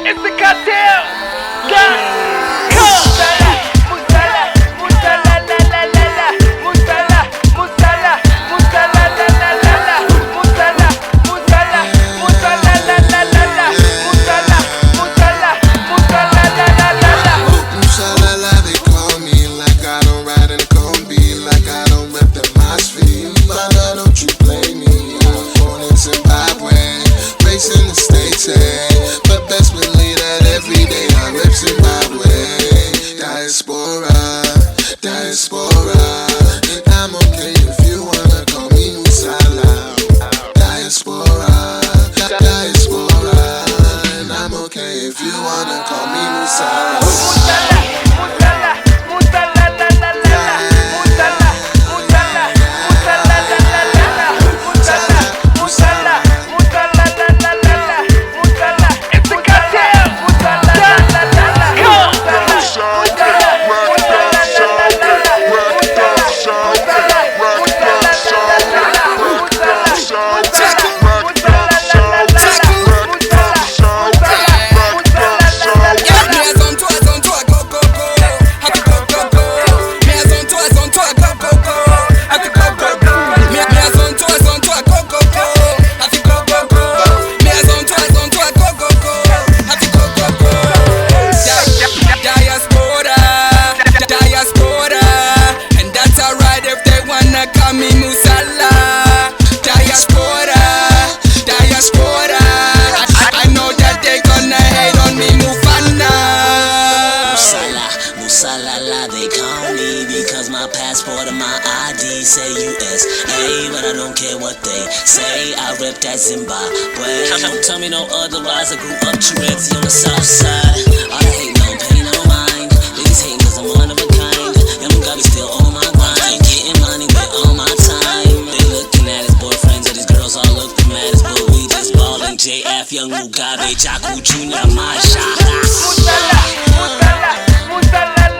It's the cartel. Musala, musala, musala, la la la la. Musala, musala, musala, la la la la. Musala, musala, musala, la la la la. Musala, musala, musala, la la la la. Musala, they call me like I don't ride in a combi, like I don't rep the Moshpit. Musala, don't you play me? I'm born in Zimbabwe, raised in the States, hey. But best believe that every day I rep Zimbabwe. Diaspora, diaspora. I'm okay if you wanna call me Musala. Diaspora, diaspora. And I'm okay if you wanna call me Musala. Musala, musala, musala, la la la la. Musala, musala, musala, la la la la. Musala, musala, musala, la la la la. Musala, it's the cartel. Musala, la la la la. Musala, musala, musala, la la la la. Musala, musala, musala, la la la la. Musala, musala, musala, la la la la. Musala, they call me because my passport and my ID say USA, but I don't care what they say. I rep that Zimbabwe. Don't tell me no otherwise. I grew up Chirenzi on the south side. All the hate, no pain, no mind. Niggas hating cause I'm one of a kind. Young Mugabe still on my grind, getting money with all my time. They looking at his boyfriends and these girls all look the maddest, but we just ballin'. JF, Young Mugabe, Jaku Jr., my shot. Musala, musala, musala.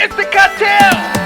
It's the cartel!